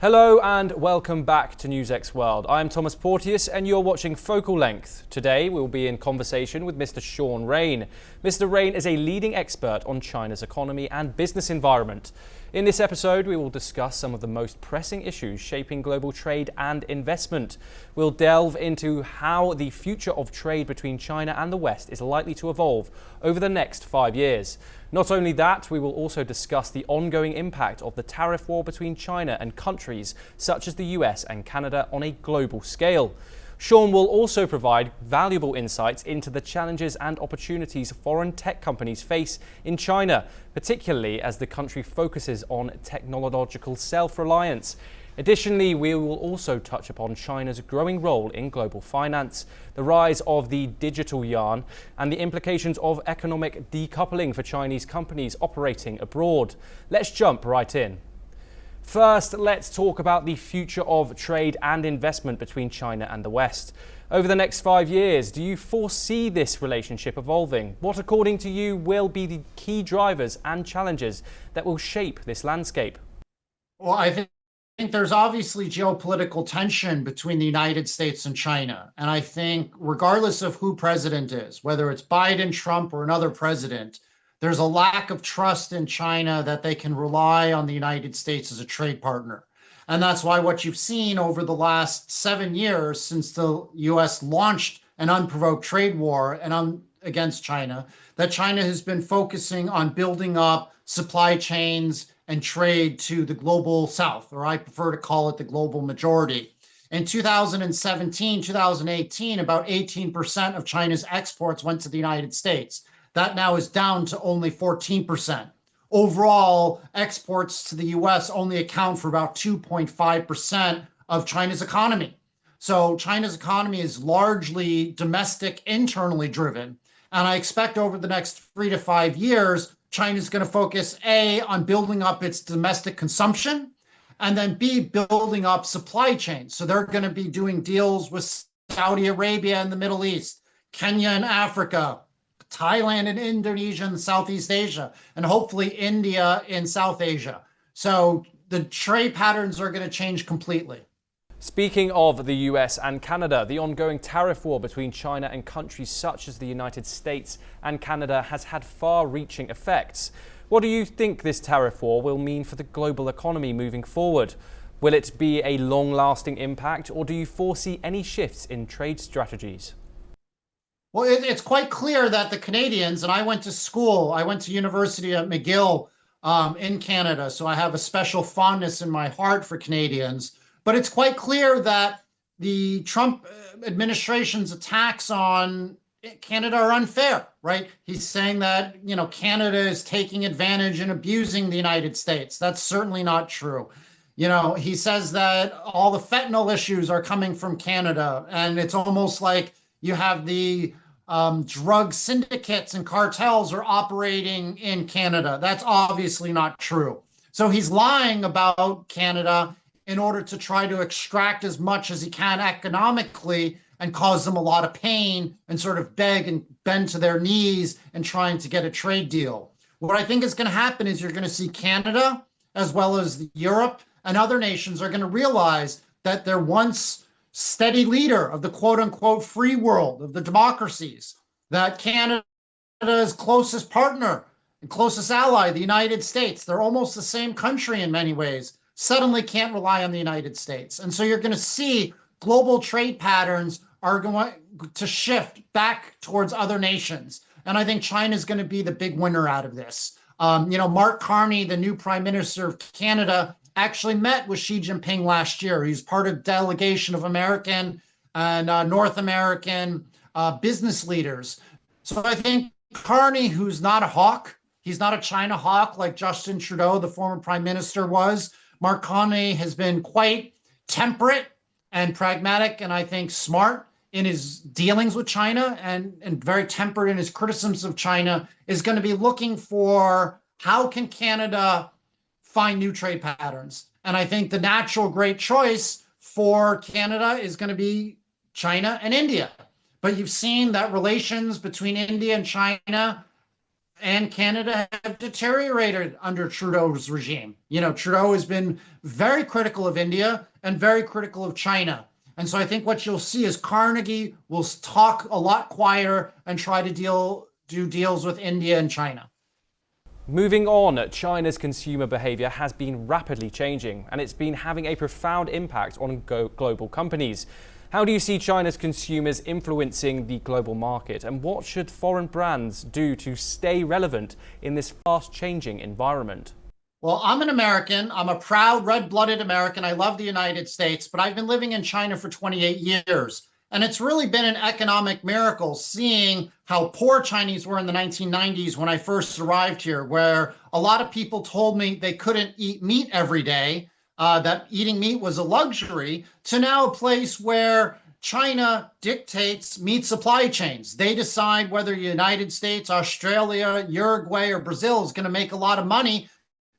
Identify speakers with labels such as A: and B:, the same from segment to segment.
A: Hello and welcome back to NewsX World. I'm Thomas Porteous and you're watching Focal Length. Today we'll be in conversation with Mr. Shaun Rein. Mr. Rein is a leading expert on China's economy and business environment. In this episode, we will discuss some of the most pressing issues shaping global trade and investment. We'll delve into how the future of trade between China and the West is likely to evolve over the next 5 years. Not only that, we will also discuss the ongoing impact of the tariff war between China and countries such as the US and Canada on a global scale. Shaun will also provide valuable insights into the challenges and opportunities foreign tech companies face in China, particularly as the country focuses on technological self-reliance. Additionally, we will also touch upon China's growing role in global finance, the rise of the Digital Yuan, and the implications of economic decoupling for Chinese companies operating abroad. Let's jump right in. First, let's talk about the future of trade and investment between China and the West. Over the next 5 years, do you foresee this relationship evolving? What, according to you, will be the key drivers and challenges that will shape this landscape?
B: Well, I think there's obviously geopolitical tension between the United States and China. And I think regardless of who president is, whether it's Biden, Trump, or another president, there's a lack of trust in China that they can rely on the United States as a trade partner. And that's why what you've seen over the last 7 years since the US launched an unprovoked trade war against China, that China has been focusing on building up supply chains and trade to the global South, or I prefer to call it the global majority. In 2017, 2018, about 18% of China's exports went to the United States. That now is down to only 14%. Overall, exports to the US only account for about 2.5% of China's economy. So China's economy is largely domestic, internally driven. And I expect over the next 3 to 5 years, China's going to focus A, on building up its domestic consumption, and then B, building up supply chains. So they're going to be doing deals with Saudi Arabia in the Middle East, Kenya and Africa, Thailand and Indonesia and Southeast Asia, and hopefully India in South Asia. So the trade patterns are going to change completely.
A: Speaking of the US and Canada, the ongoing tariff war between China and countries such as the United States and Canada has had far-reaching effects. What do you think this tariff war will mean for the global economy moving forward? Will it be a long-lasting impact, or do you foresee any shifts in trade strategies?
B: Well, it's quite clear that the Canadians, and I went to university at McGill in Canada, so I have a special fondness in my heart for Canadians. But it's quite clear that the Trump administration's attacks on Canada are unfair, right? He's saying that, Canada is taking advantage and abusing the United States. That's certainly not true. He says that all the fentanyl issues are coming from Canada, and it's almost like you have the drug syndicates and cartels are operating in Canada. That's obviously not true. So he's lying about Canada in order to try to extract as much as he can economically and cause them a lot of pain and sort of beg and bend to their knees and trying to get a trade deal. What I think is going to happen is you're going to see Canada, as well as Europe and other nations, are going to realize that their once steady leader of the quote unquote free world, of the democracies, that Canada's closest partner and closest ally, the United States, they're almost the same country in many ways, suddenly can't rely on the United States. And so you're going to see global trade patterns are going to shift back towards other nations. And I think China is going to be the big winner out of this. Mark Carney, the new Prime Minister of Canada, actually met with Xi Jinping last year. He's part of a delegation of American and North American business leaders. So I think Carney, who's not a hawk, he's not a China hawk like Justin Trudeau, the former Prime Minister, was. Mark Carney has been quite temperate and pragmatic, and I think smart in his dealings with China, and very tempered in his criticisms of China, is going to be looking for how can Canada find new trade patterns. And I think the natural great choice for Canada is going to be China and India. But you've seen that relations between India and China and Canada have deteriorated under Trudeau's regime. Trudeau has been very critical of India and very critical of China. And so I think what you'll see is Carnegie will talk a lot quieter and try to do deals with India and China.
A: Moving on, China's consumer behavior has been rapidly changing, and it's been having a profound impact on global companies. How do you see China's consumers influencing the global market, and what should foreign brands do to stay relevant in this fast-changing environment?
B: Well, I'm an American. I'm a proud red-blooded American. I love the United States, but I've been living in China for 28 years. And it's really been an economic miracle seeing how poor Chinese were in the 1990s when I first arrived here, where a lot of people told me they couldn't eat meat every day, that eating meat was a luxury, to now a place where China dictates meat supply chains. They decide whether the United States, Australia, Uruguay, or Brazil is going to make a lot of money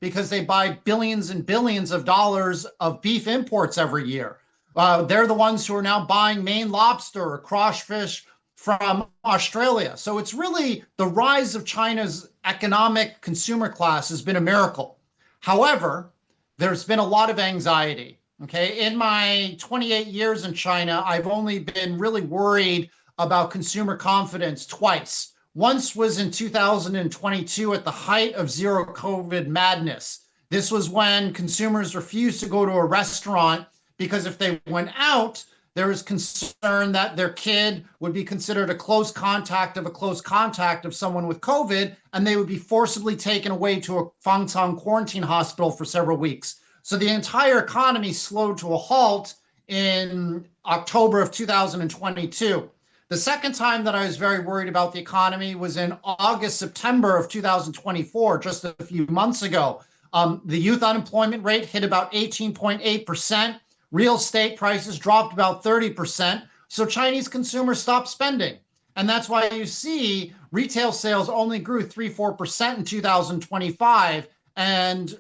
B: because they buy billions and billions of dollars of beef imports every year. They're the ones who are now buying Maine lobster or crawfish from Australia. So it's really the rise of China's economic consumer class has been a miracle. However, there's been a lot of anxiety. Okay, in my 28 years in China, I've only been really worried about consumer confidence twice. Once was in 2022 at the height of zero COVID madness. This was when consumers refused to go to a restaurant because if they went out, there was concern that their kid would be considered a close contact of someone with COVID, and they would be forcibly taken away to a Fangtang quarantine hospital for several weeks. So the entire economy slowed to a halt in October of 2022. The second time that I was very worried about the economy was in August, September of 2024, just a few months ago. The youth unemployment rate hit about 18.8%. Real estate prices dropped about 30%. So Chinese consumers stopped spending. And that's why you see retail sales only grew 3-4% in 2025. And,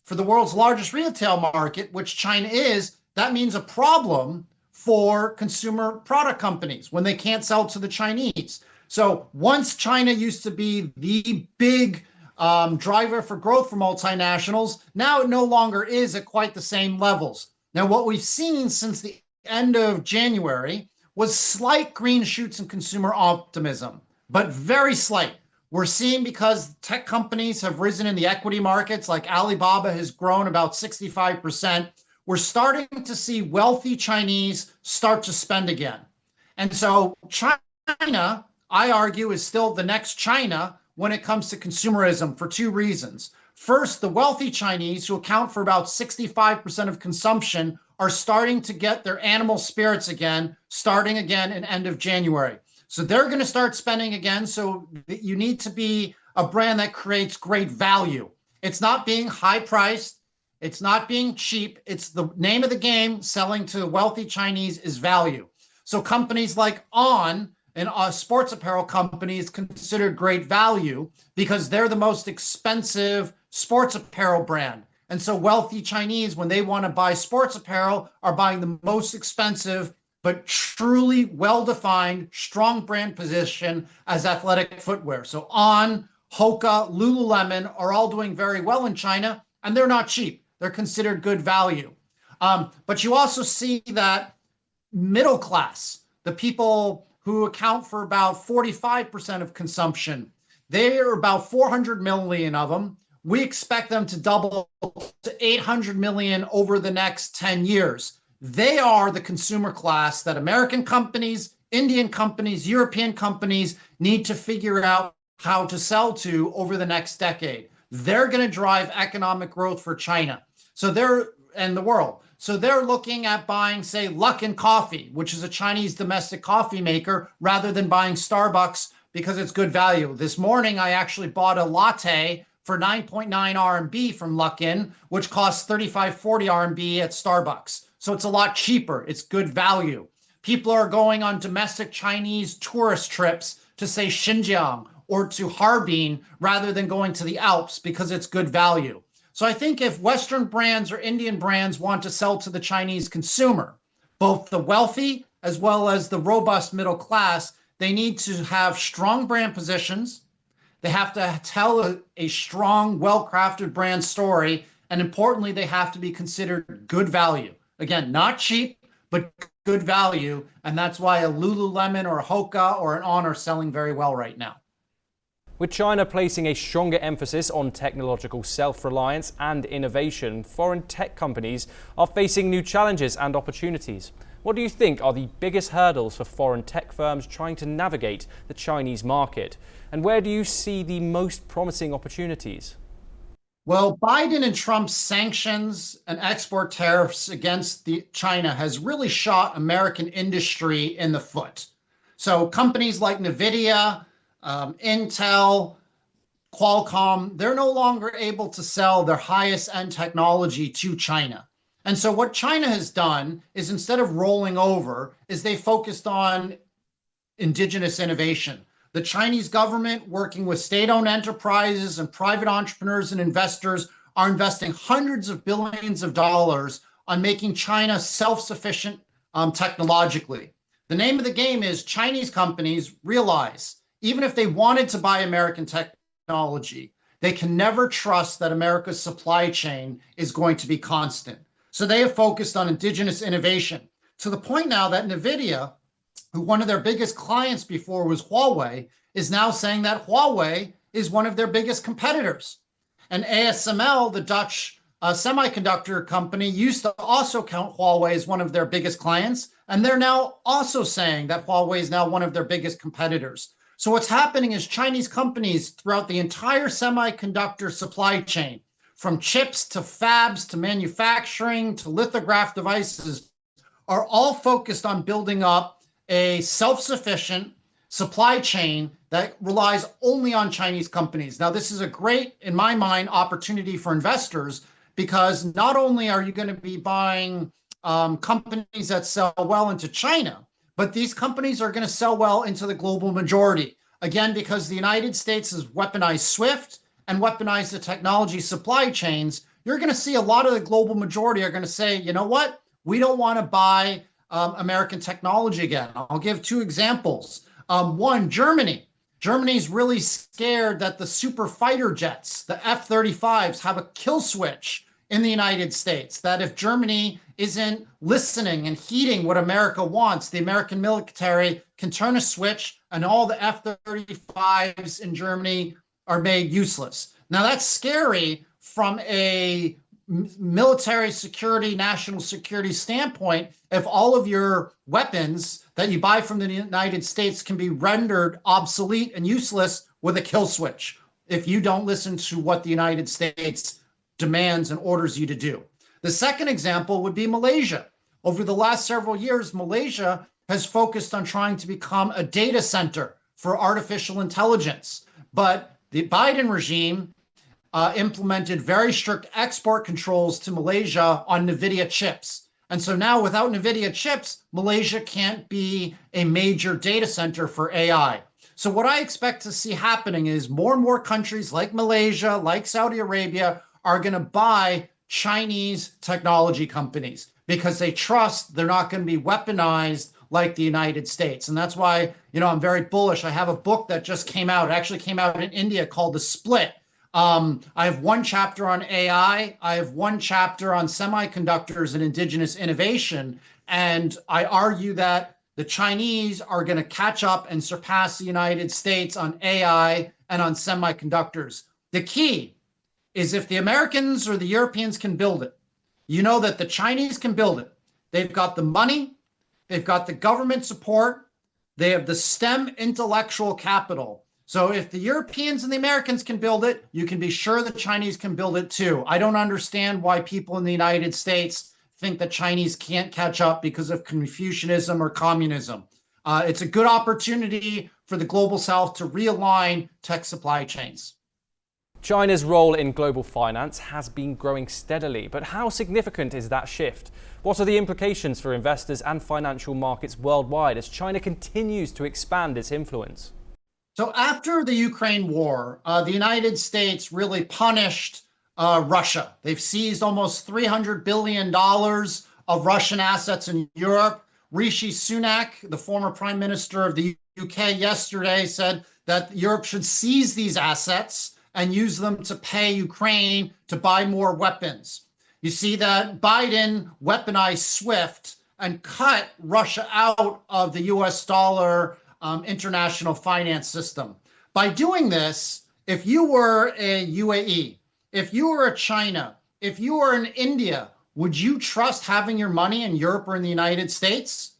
B: for the world's largest retail market, which China is, that means a problem for consumer product companies when they can't sell to the Chinese. So once China used to be the big driver for growth for multinationals, now it no longer is at quite the same levels. Now, what we've seen since the end of January was slight green shoots in consumer optimism, but very slight. We're seeing because tech companies have risen in the equity markets, like Alibaba has grown about 65%. We're starting to see wealthy Chinese start to spend again. And so China, I argue, is still the next China when it comes to consumerism for two reasons. First, the wealthy Chinese, who account for about 65% of consumption, are starting to get their animal spirits again, starting again in end of January. So they're going to start spending again. So you need to be a brand that creates great value. It's not being high priced. It's not being cheap. It's the name of the game. Selling to wealthy Chinese is value. So companies like On and sports apparel companies considered great value because they're the most expensive sports apparel brand. And so wealthy Chinese, when they want to buy sports apparel, are buying the most expensive but truly well-defined, strong brand position as athletic footwear. So On, Hoka, Lululemon are all doing very well in China, and they're not cheap. They're considered good value. But you also see that middle class, the people who account for about 45% of consumption, they are about 400 million of them. We expect them to double to 800 million over the next 10 years. They are the consumer class that American companies, Indian companies, European companies need to figure out how to sell to over the next decade. They're going to drive economic growth for China. So and the world. So they're looking at buying, say, Luckin Coffee, which is a Chinese domestic coffee maker, rather than buying Starbucks because it's good value. This morning, I actually bought a latte for 9.9 RMB from Luckin, which costs 35.40 RMB at Starbucks. So it's a lot cheaper. It's good value. People are going on domestic Chinese tourist trips to, say, Xinjiang or to Harbin rather than going to the Alps because it's good value. So I think if Western brands or Indian brands want to sell to the Chinese consumer, both the wealthy as well as the robust middle class, they need to have strong brand positions. They have to tell a strong, well-crafted brand story. And importantly, they have to be considered good value. Again, not cheap, but good value. And that's why a Lululemon or a Hoka or an On are selling very well right now.
A: With China placing a stronger emphasis on technological self-reliance and innovation, foreign tech companies are facing new challenges and opportunities. What do you think are the biggest hurdles for foreign tech firms trying to navigate the Chinese market? And where do you see the most promising opportunities?
B: Well, Biden and Trump's sanctions and export tariffs against China has really shot American industry in the foot. So companies like NVIDIA, Intel, Qualcomm, they're no longer able to sell their highest end technology to China. And so what China has done is instead of rolling over, is they focused on indigenous innovation. The Chinese government, working with state-owned enterprises and private entrepreneurs and investors, are investing hundreds of billions of dollars on making China self-sufficient technologically. The name of the game is Chinese companies realize, even if they wanted to buy American technology, they can never trust that America's supply chain is going to be constant. So they have focused on indigenous innovation to the point now that NVIDIA, who one of their biggest clients before was Huawei, is now saying that Huawei is one of their biggest competitors. And ASML, the Dutch semiconductor company, used to also count Huawei as one of their biggest clients. And they're now also saying that Huawei is now one of their biggest competitors. So what's happening is Chinese companies throughout the entire semiconductor supply chain, from chips to fabs to manufacturing to lithograph devices, are all focused on building up a self-sufficient supply chain that relies only on Chinese companies. Now, this is a great, in my mind, opportunity for investors, because not only are you going to be buying companies that sell well into China, but these companies are going to sell well into the global majority. Again, because the United States has weaponized SWIFT and weaponized the technology supply chains, you're going to see a lot of the global majority are going to say, you know what, we don't want to buy American technology again. I'll give two examples. One, Germany. Germany's really scared that the super fighter jets, the F-35s, have a kill switch in the United States, that if Germany isn't listening and heeding what America wants, the American military can turn a switch and all the F-35s in Germany are made useless. Now, that's scary from a military security, national security standpoint. If all of your weapons that you buy from the United States can be rendered obsolete and useless with a kill switch, if you don't listen to what the United States demands and orders you to do. The second example would be Malaysia. Over the last several years, Malaysia has focused on trying to become a data center for artificial intelligence. But the Biden regime implemented very strict export controls to Malaysia on NVIDIA chips. And so now without NVIDIA chips, Malaysia can't be a major data center for AI. So what I expect to see happening is more and more countries like Malaysia, like Saudi Arabia, are going to buy Chinese technology companies because they trust they're not going to be weaponized like the United States. And that's why, I'm very bullish. I have a book that just came out. It actually came out in India called The Split. I have one chapter on AI. I have one chapter on semiconductors and indigenous innovation. And I argue that the Chinese are going to catch up and surpass the United States on AI and on semiconductors. The key is if the Americans or the Europeans can build it, you know that the Chinese can build it. They've got the money, they've got the government support, they have the STEM intellectual capital. So if the Europeans and the Americans can build it, you can be sure the Chinese can build it too. I don't understand why people in the United States think that Chinese can't catch up because of Confucianism or communism. It's a good opportunity for the global South to realign tech supply chains.
A: China's role in global finance has been growing steadily, but how significant is that shift? What are the implications for investors and financial markets worldwide as China continues to expand its influence?
B: So after the Ukraine war, the United States really punished Russia. They've seized almost $300 billion of Russian assets in Europe. Rishi Sunak, the former prime minister of the UK, yesterday said that Europe should seize these assets and use them to pay Ukraine to buy more weapons. You see that Biden weaponized SWIFT and cut Russia out of the US dollar international finance system. By doing this, if you were a UAE, if you were a China, if you were in India, would you trust having your money in Europe or in the United States?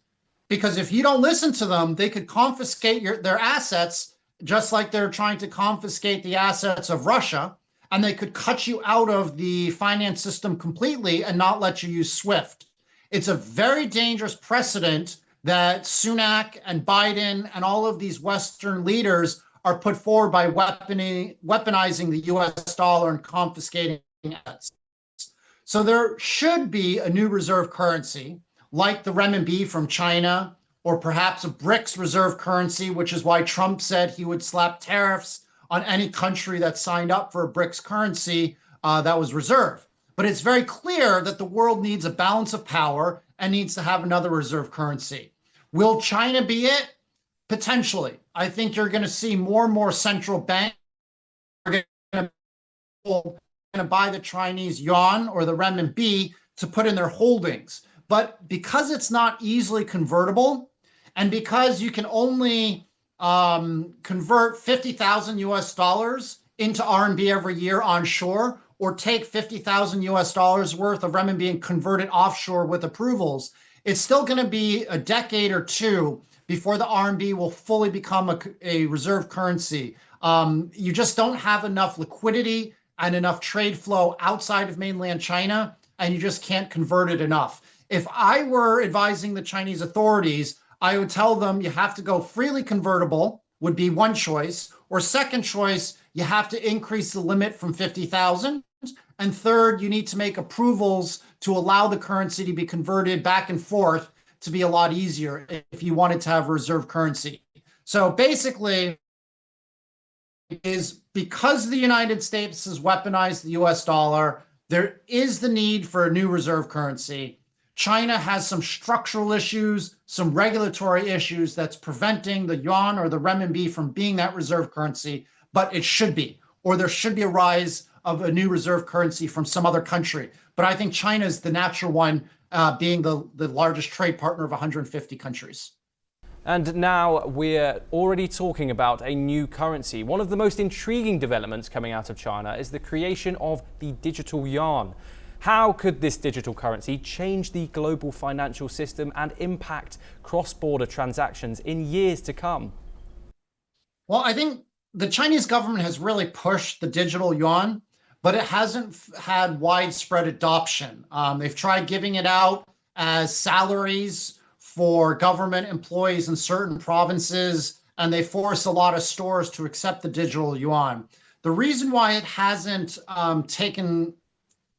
B: Because if you don't listen to them, they could confiscate their assets, just like they're trying to confiscate the assets of Russia, and they could cut you out of the finance system completely and not let you use SWIFT. It's a very dangerous precedent that Sunak and Biden and all of these Western leaders are put forward by weaponizing the US dollar and confiscating assets. So there should be a new reserve currency like the renminbi from China, or perhaps a BRICS reserve currency, which is why Trump said he would slap tariffs on any country that signed up for a BRICS currency that was reserved. But it's very clear that the world needs a balance of power and needs to have another reserve currency. Will China be it? Potentially. I think you're going to see more and more central banks are going to buy the Chinese yuan or the renminbi to put in their holdings. But because it's not easily convertible, and because you can only convert 50,000 US dollars into RMB every year onshore, or take 50,000 US dollars worth of renminbi and convert it offshore with approvals, it's still going to be a decade or two before the RMB will fully become a reserve currency. You just don't have enough liquidity and enough trade flow outside of mainland China, and you just can't convert it enough. If I were advising the Chinese authorities, I would tell them you have to go freely convertible would be one choice, or second choice, you have to increase the limit from 50,000. And third, you need to make approvals to allow the currency to be converted back and forth to be a lot easier if you wanted to have a reserve currency. So basically, is because the United States has weaponized the US dollar, there is the need for a new reserve currency. China has some structural issues, some regulatory issues that's preventing the yuan or the renminbi from being that reserve currency, but it should be, or there should be a rise of a new reserve currency from some other country. But I think China is the natural one, being the largest trade partner of 150 countries.
A: And now we're already talking about a new currency. One of the most intriguing developments coming out of China is the creation of the Digital Yuan. How could this digital currency change the global financial system and impact cross-border transactions in years to come?
B: Well, I think the Chinese government has really pushed the digital yuan, but it hasn't had widespread adoption. They've tried giving it out as salaries for government employees in certain provinces, and they force a lot of stores to accept the digital yuan. The reason why it hasn't taken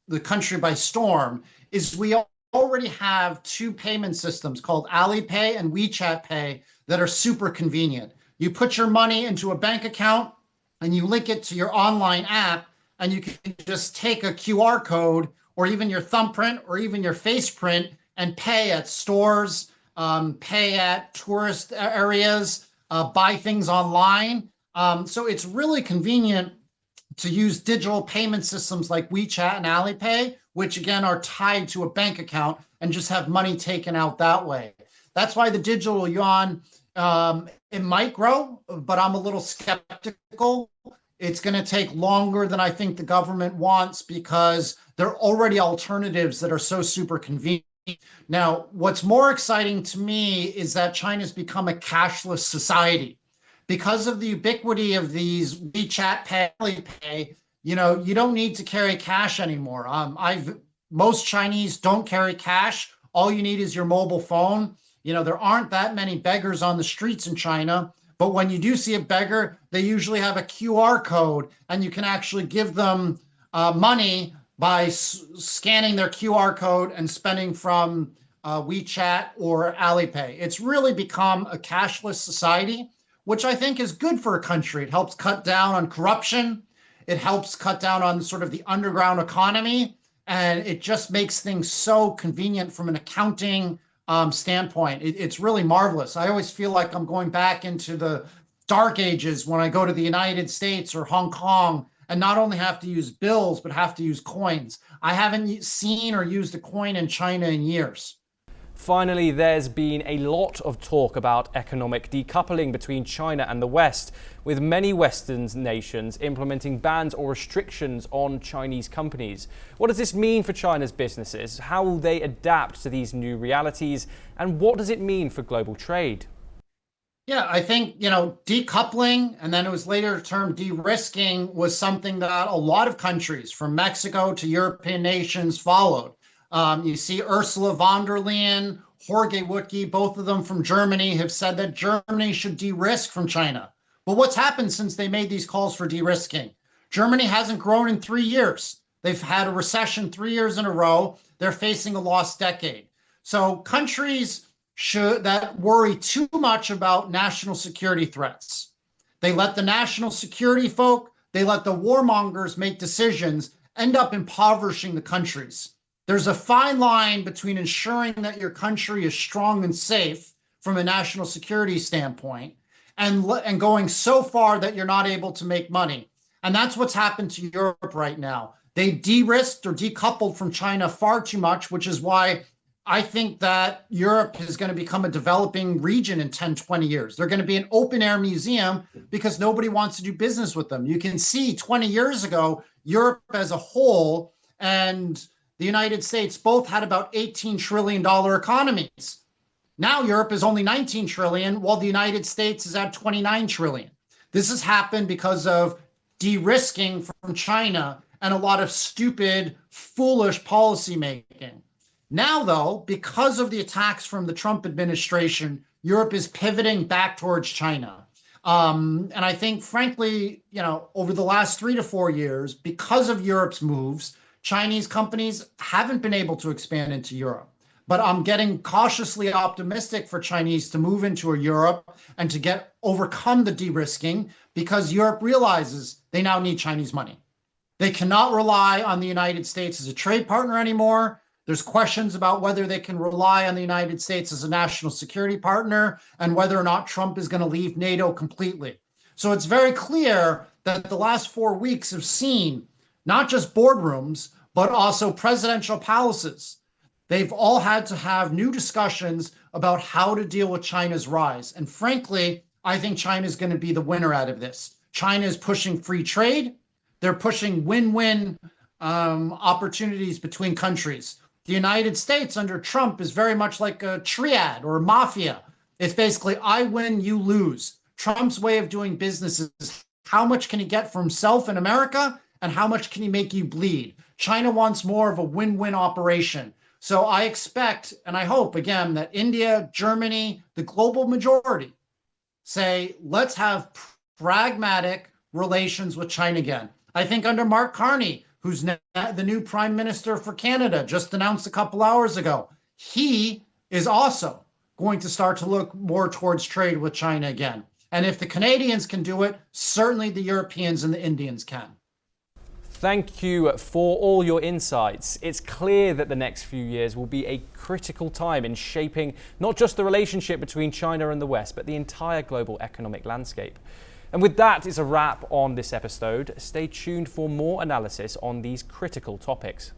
B: the country by storm is we already have two payment systems called Alipay and WeChat Pay that are super convenient. You put your money into a bank account and you link it to your online app, and you can just take a QR code or even your thumbprint or even your face print and pay at stores, pay at tourist areas, buy things online. So it's really convenient to use digital payment systems like WeChat and Alipay, which again are tied to a bank account and just have money taken out that way. That's why the digital yuan, it might grow, but I'm a little skeptical. It's going to take longer than I think the government wants because there are already alternatives that are so super convenient. Now, what's more exciting to me is that China's become a cashless society. Because of the ubiquity of these WeChat Pay, you don't need to carry cash anymore. Most Chinese don't carry cash. All you need is your mobile phone. There aren't that many beggars on the streets in China, but when you do see a beggar, they usually have a QR code, and you can actually give them money by scanning their QR code and spending from WeChat or Alipay. It's really become a cashless society, which I think is good for a country. It helps cut down on corruption. It helps cut down on sort of the underground economy. And it just makes things so convenient from an accounting standpoint. It's really marvelous. I always feel like I'm going back into the dark ages when I go to the United States or Hong Kong and not only have to use bills, but have to use coins. I haven't seen or used a coin in China in years.
A: Finally, there's been a lot of talk about economic decoupling between China and the West, with many Western nations implementing bans or restrictions on Chinese companies. What does this mean for China's businesses? How will they adapt to these new realities? And what does it mean for global trade?
B: Yeah, I think, decoupling, and then it was later termed de-risking, was something that a lot of countries from Mexico to European nations followed. You see Ursula von der Leyen, Jorge Wuttke, both of them from Germany, have said that Germany should de-risk from China. But what's happened since they made these calls for de-risking? Germany hasn't grown in 3 years. They've had a recession 3 years in a row. They're facing a lost decade. So countries that worry too much about national security threats, they let the national security folk, they let the warmongers make decisions, end up impoverishing the countries. There's a fine line between ensuring that your country is strong and safe from a national security standpoint and going so far that you're not able to make money. And that's what's happened to Europe right now. They de-risked or decoupled from China far too much, which is why I think that Europe is going to become a developing region in 10, 20 years. They're going to be an open air museum because nobody wants to do business with them. You can see 20 years ago, Europe as a whole and the United States both had about $18 trillion economies. Now Europe is only 19 trillion, while the United States is at 29 trillion. This has happened because of de-risking from China and a lot of stupid, foolish policy making. Now, though, because of the attacks from the Trump administration, Europe is pivoting back towards China. And I think, frankly, over the last 3 to 4 years, because of Europe's moves, Chinese companies haven't been able to expand into Europe. But I'm getting cautiously optimistic for Chinese to move into Europe and to overcome the de-risking because Europe realizes they now need Chinese money. They cannot rely on the United States as a trade partner anymore. There's questions about whether they can rely on the United States as a national security partner and whether or not Trump is going to leave NATO completely. So it's very clear that the last 4 weeks have seen not just boardrooms, but also presidential palaces. They've all had to have new discussions about how to deal with China's rise. And frankly, I think China is going to be the winner out of this. China is pushing free trade. They're pushing win-win opportunities between countries. The United States under Trump is very much like a triad or a mafia. It's basically, I win, you lose. Trump's way of doing business is how much can he get for himself in America and how much can he make you bleed? China wants more of a win-win operation. So I expect, and I hope, again, that India, Germany, the global majority say, let's have pragmatic relations with China again. I think under Mark Carney, who's the new prime minister for Canada, just announced a couple hours ago, he is also going to start to look more towards trade with China again. And if the Canadians can do it, certainly the Europeans and the Indians can.
A: Thank you for all your insights. It's clear that the next few years will be a critical time in shaping not just the relationship between China and the West, but the entire global economic landscape. And with that, it's a wrap on this episode. Stay tuned for more analysis on these critical topics.